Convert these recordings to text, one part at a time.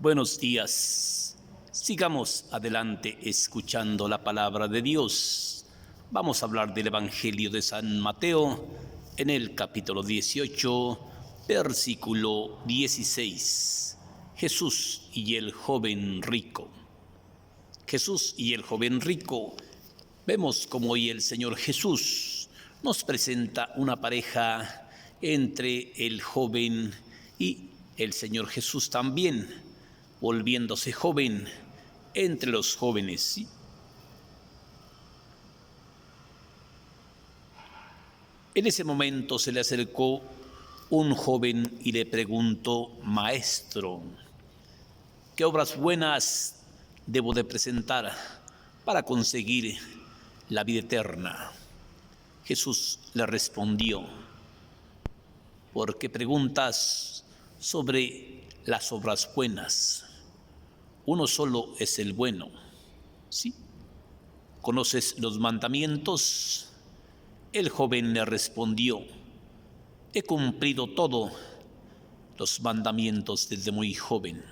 Buenos días. Sigamos adelante escuchando la palabra de Dios. Vamos a hablar del Evangelio de San Mateo en el capítulo 18, versículo 16. Jesús y el joven rico. Jesús y el joven rico. Vemos como hoy el Señor Jesús nos presenta una pareja entre el joven y el Señor Jesús también, volviéndose joven entre los jóvenes. ¿Sí? En ese momento se le acercó un joven y le preguntó: Maestro, ¿qué obras buenas debo de presentar para conseguir la vida eterna? Jesús le respondió: ¿por qué preguntas sobre las obras buenas? Uno solo es el bueno, ¿sí? ¿Conoces los mandamientos? El joven le respondió: he cumplido todos los mandamientos desde muy joven.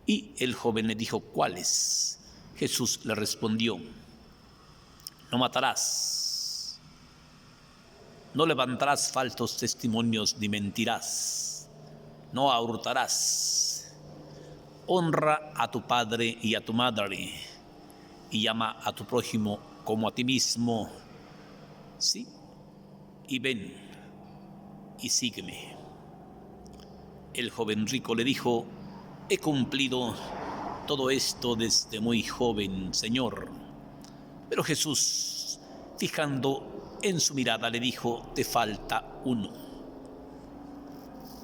Y el joven le dijo: ¿cuáles? Jesús le respondió: no matarás, no levantarás falsos testimonios ni mentirás, no hurtarás, honra a tu padre y a tu madre, y ama a tu prójimo como a ti mismo. Sí, y ven y sígueme. El joven rico le dijo: he cumplido todo esto desde muy joven, Señor. Pero Jesús, fijando en su mirada, le dijo: te falta uno.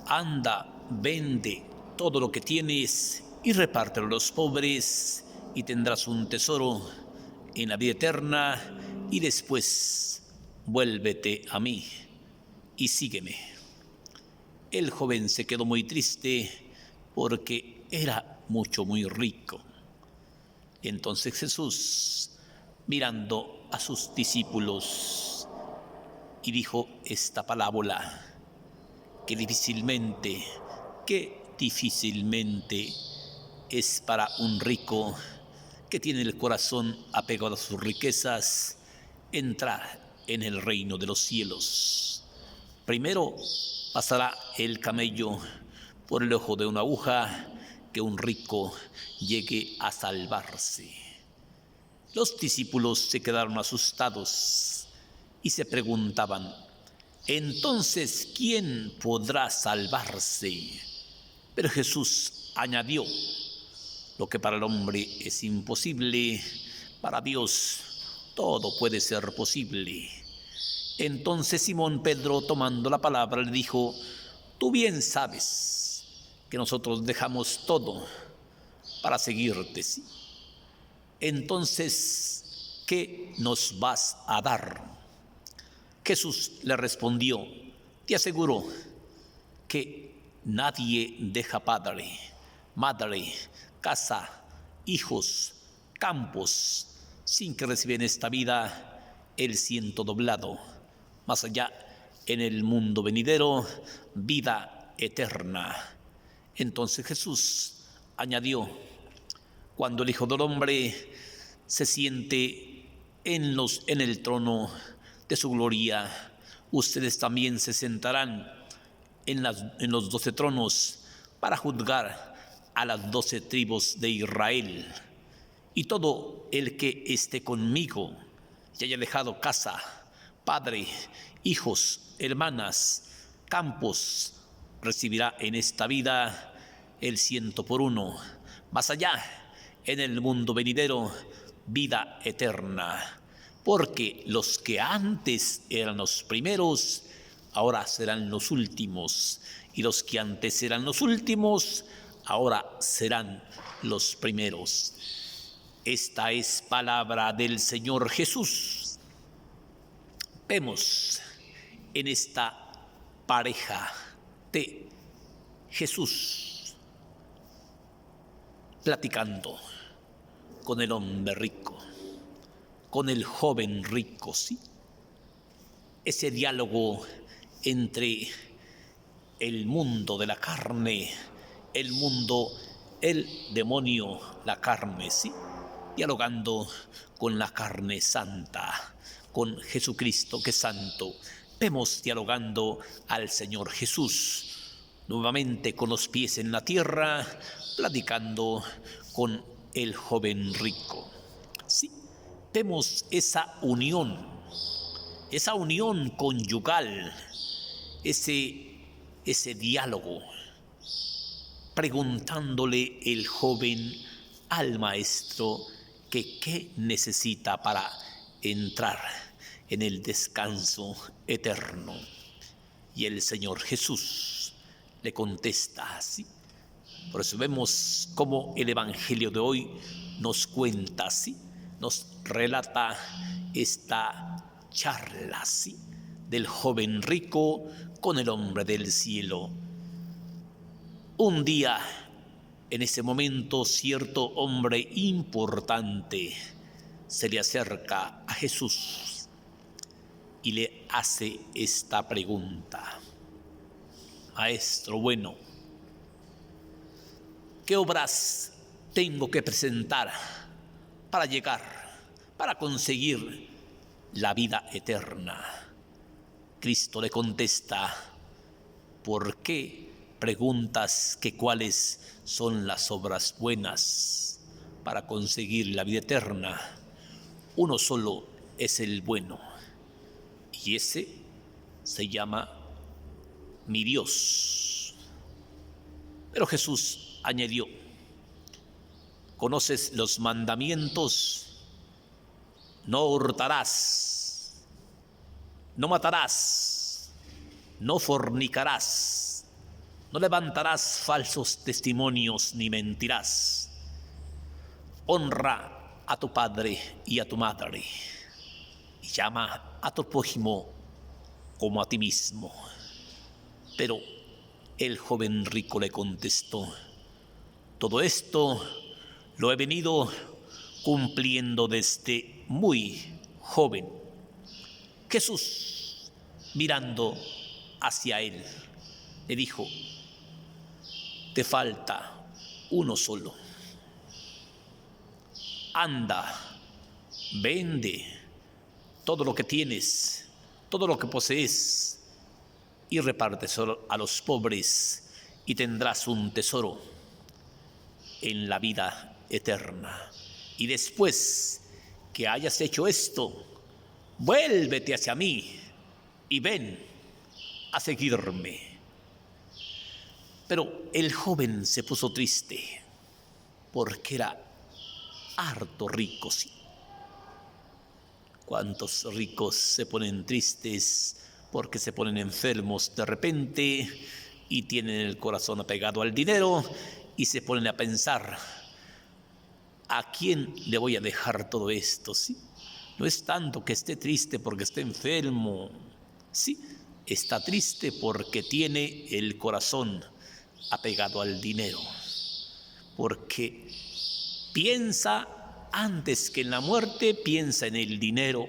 Anda, vende todo lo que tienes y repártelo a los pobres, y tendrás un tesoro en la vida eterna, y después vuélvete a mí y sígueme. El joven se quedó muy triste porque era muy rico. Entonces Jesús, mirando a sus discípulos, y dijo esta parábola: que difícilmente es para un rico que tiene el corazón apegado a sus riquezas entrar en el reino de los cielos. Primero pasará el camello por el ojo de una aguja que un rico llegue a salvarse. Los discípulos se quedaron asustados y se preguntaban: entonces, ¿quién podrá salvarse? Pero Jesús añadió: lo que para el hombre es imposible, para Dios todo puede ser posible. Entonces Simón Pedro, tomando la palabra, le dijo: tú bien sabes que nosotros dejamos todo para seguirte, ¿sí? Entonces, ¿qué nos vas a dar? Jesús le respondió: te aseguro que nadie deja padre, madre, casa, hijos, campos, sin que reciba en esta vida el 100 doblado, más allá en el mundo venidero, vida eterna. Entonces Jesús añadió: cuando el Hijo del Hombre se siente en el trono de su gloria, ustedes también se sentarán en los 12 tronos para juzgar a las 12 tribus de Israel. Y todo el que esté conmigo y haya dejado casa, padre, hijos, hermanas, campos, recibirá en esta vida el 100 por 1, más allá en el mundo venidero, vida eterna. Porque los que antes eran los primeros, ahora serán los últimos, y los que antes eran los últimos, ahora serán los primeros. Esta es palabra del Señor Jesús. Vemos en esta pareja de Jesús platicando con el hombre rico, con el joven rico, ¿sí? Ese diálogo entre el mundo de la carne, el mundo el demonio, la carne, ¿sí? Dialogando con la carne santa, con Jesucristo que es santo. Vemos dialogando al Señor Jesús, nuevamente con los pies en la tierra, platicando con el joven rico. Sí, vemos esa unión conyugal, ese diálogo, preguntándole el joven al maestro que qué necesita para entrar en el descanso eterno. Y el Señor Jesús le contesta así. Por eso vemos cómo el Evangelio de hoy nos cuenta así, nos relata esta charla así del joven rico con el hombre del cielo. Un día, en ese momento, cierto hombre importante se le acerca a Jesús y le hace esta pregunta: Maestro bueno, ¿qué obras tengo que presentar para conseguir la vida eterna? Cristo le contesta: ¿por qué preguntas que cuáles son las obras buenas para conseguir la vida eterna? Uno solo es el bueno, y ese se llama mi Dios. Pero Jesús añadió: ¿conoces los mandamientos? No hurtarás, no matarás, no fornicarás, no levantarás falsos testimonios ni mentirás. Honra a tu padre y a tu madre, y llama a tu prójimo como a ti mismo. Pero el joven rico le contestó: todo esto lo he venido cumpliendo desde muy joven. Jesús, mirando hacia él, le dijo: te falta uno solo. Anda, vende todo lo que tienes, todo lo que posees, y repárteselo a los pobres, y tendrás un tesoro en la vida eterna. Y después que hayas hecho esto, vuélvete hacia mí y ven a seguirme. Pero el joven se puso triste porque era harto rico, sí. ¿Cuántos ricos se ponen tristes porque se ponen enfermos de repente y tienen el corazón apegado al dinero y se ponen a pensar: ¿a quién le voy a dejar todo esto? ¿Sí? No es tanto que esté triste porque esté enfermo, sí, está triste porque tiene el corazón apegado al dinero, porque piensa antes que en la muerte, piensa en el dinero.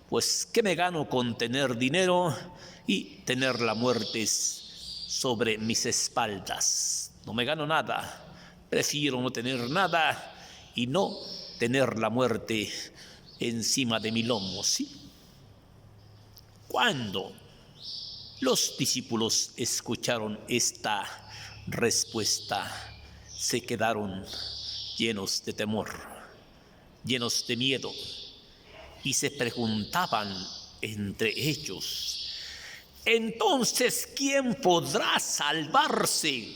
Pues ¿qué me gano con tener dinero y tener la muerte sobre mis espaldas? No me gano nada, prefiero no tener nada y no tener la muerte encima de mi lomo, ¿sí? Cuando los discípulos escucharon esta respuesta, se quedaron llenos de temor, llenos de miedo, y se preguntaban entre ellos: entonces, ¿quién podrá salvarse?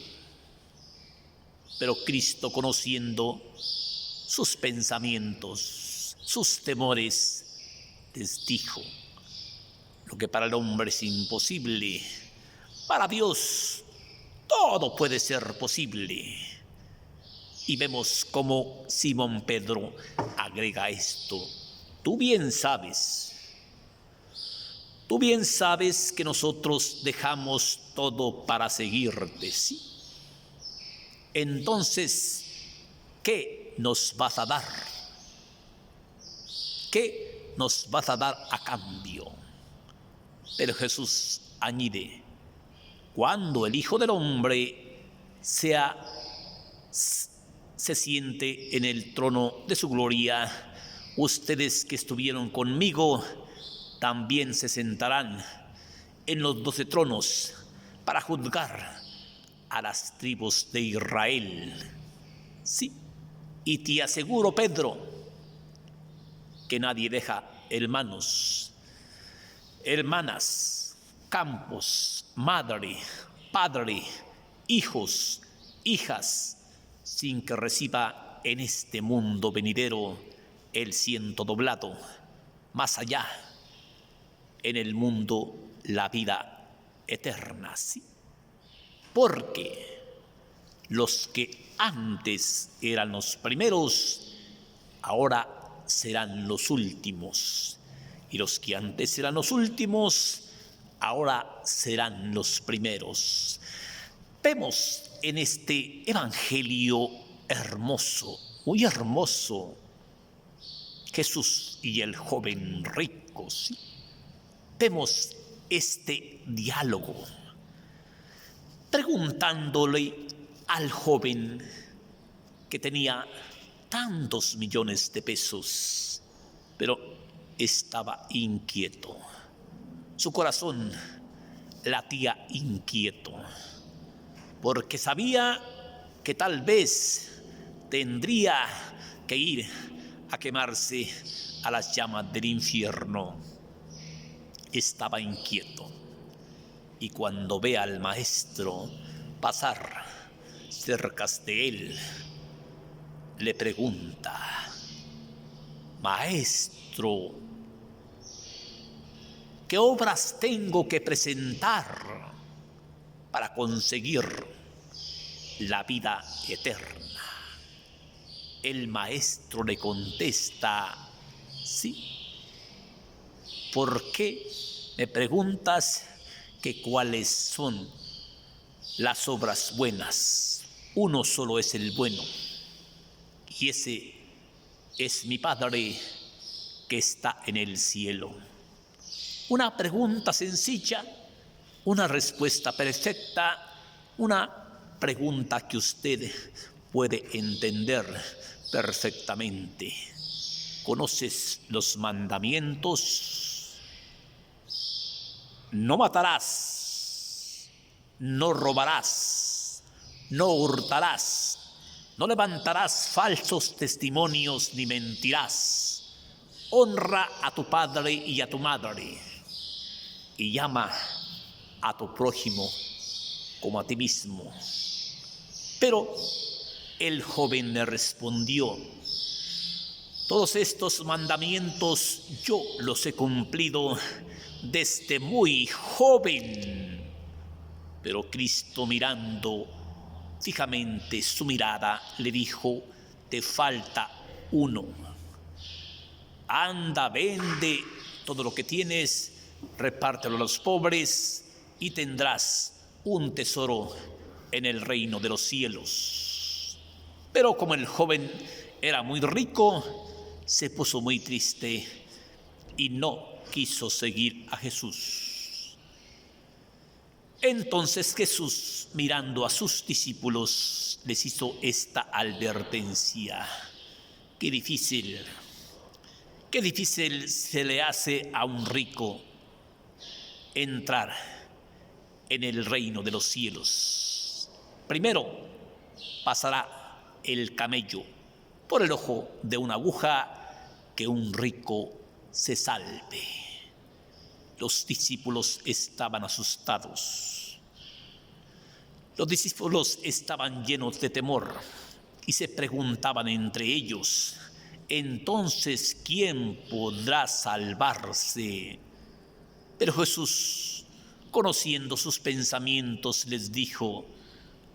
Pero Cristo, conociendo sus pensamientos, sus temores, les dijo: lo que para el hombre es imposible, para Dios todo puede ser posible. Y vemos cómo Simón Pedro agrega esto: tú bien sabes que nosotros dejamos todo para seguirte, ¿sí? Entonces, ¿qué nos vas a dar? ¿Qué nos vas a dar a cambio? Pero Jesús añade: cuando el Hijo del Hombre sea se siente en el trono de su gloria. Ustedes que estuvieron conmigo también se sentarán en los 12 tronos para juzgar a las tribus de Israel. Sí, y te aseguro, Pedro, que nadie deja hermanos, hermanas, campos, madre, padre, hijos, hijas, sin que reciba en este mundo venidero el ciento doblado, más allá, en el mundo, la vida eterna. ¿Sí? Porque los que antes eran los primeros, ahora serán los últimos. Y los que antes eran los últimos, ahora serán los primeros. Vemos en este evangelio hermoso, muy hermoso, Jesús y el joven rico. ¿Sí? Vemos este diálogo, preguntándole al joven que tenía tantos millones de pesos, pero estaba inquieto. Su corazón latía inquieto, porque sabía que tal vez tendría que ir a quemarse a las llamas del infierno. Estaba inquieto, y cuando ve al maestro pasar cerca de él, le pregunta: Maestro, ¿qué obras tengo que presentar para conseguir la vida eterna? El maestro le contesta: sí. ¿Por qué me preguntas que cuáles son las obras buenas? Uno solo es el bueno, y ese es mi Padre que está en el cielo. Una pregunta sencilla, una respuesta perfecta, una pregunta que usted puede entender perfectamente. ¿Conoces los mandamientos? No matarás, no robarás, no hurtarás, no levantarás falsos testimonios ni mentirás. Honra a tu padre y a tu madre, y llama a tu prójimo como a ti mismo. Pero el joven le respondió: todos estos mandamientos yo los he cumplido desde muy joven. Pero Cristo, mirando fijamente su mirada, le dijo: te falta uno. Anda, vende todo lo que tienes, repártelo a los pobres y tendrás un tesoro en el reino de los cielos. Pero como el joven era muy rico, se puso muy triste y no quiso seguir a Jesús. Entonces Jesús, mirando a sus discípulos, les hizo esta advertencia: qué difícil se le hace a un rico entrar en el reino de los cielos. Primero pasará el camello por el ojo de una aguja, que un rico se salve. Los discípulos estaban asustados. Los discípulos estaban llenos de temor y se preguntaban entre ellos: entonces, ¿quién podrá salvarse? Pero Jesús, conociendo sus pensamientos, les dijo: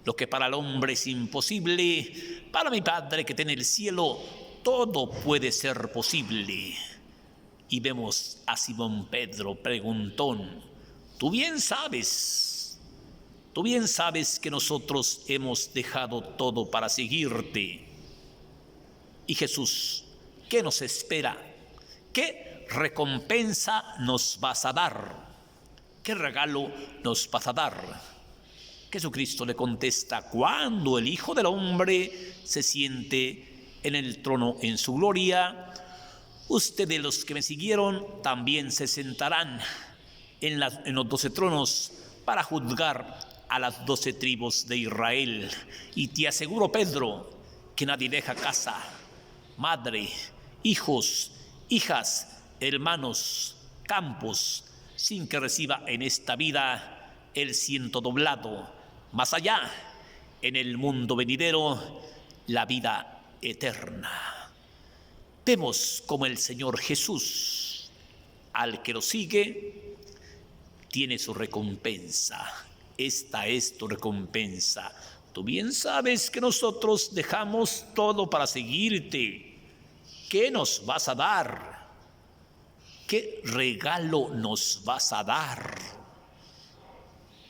lo que para el hombre es imposible, para mi Padre que está en el cielo, todo puede ser posible. Y vemos a Simón Pedro preguntón: tú bien sabes que nosotros hemos dejado todo para seguirte. Y Jesús, ¿qué nos espera? ¿Qué recompensa nos vas a dar? ¿Qué regalo nos vas a dar? Jesucristo le contesta: cuando el Hijo del Hombre se siente en el trono en su gloria, ustedes, los que me siguieron, también se sentarán en los 12 tronos para juzgar a las 12 tribus de Israel. Y te aseguro, Pedro, que nadie deja casa, madre, hijos, hijas, hermanos, campos, sin que reciba en esta vida el ciento doblado, más allá, en el mundo venidero, la vida eterna. Vemos como el Señor Jesús, al que lo sigue, tiene su recompensa. Esta es tu recompensa. Tú bien sabes que nosotros dejamos todo para seguirte. ¿Qué nos vas a dar? ¿Qué regalo nos vas a dar?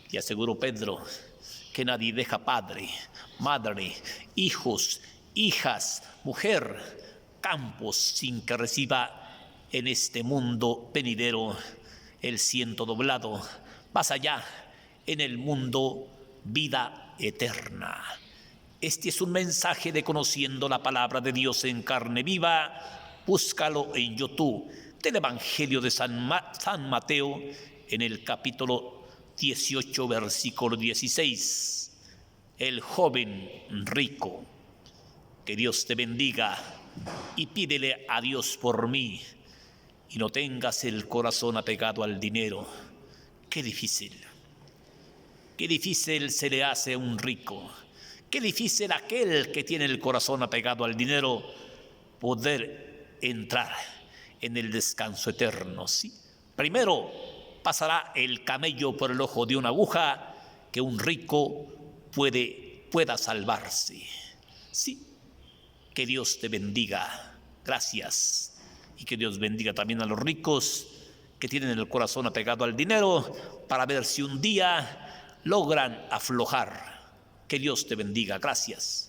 Te aseguro, Pedro, que nadie deja padre, madre, hijos, hijas, mujer, campos, sin que reciba en este mundo venidero el ciento doblado, más allá, en el mundo, vida eterna. Este es un mensaje de Conociendo la Palabra de Dios en Carne Viva. Búscalo en YouTube, del Evangelio de San Mateo, en el capítulo 18, versículo 16. El joven rico. Que Dios te bendiga y pídele a Dios por mí, y no tengas el corazón apegado al dinero. Qué difícil se le hace a un rico. Qué difícil aquel que tiene el corazón apegado al dinero poder entrar en el descanso eterno. ¿Sí? Primero pasará el camello por el ojo de una aguja, que un rico pueda salvarse. Sí, que Dios te bendiga. Gracias. Y que Dios bendiga también a los ricos que tienen el corazón apegado al dinero, para ver si un día logran aflojar. Que Dios te bendiga. Gracias.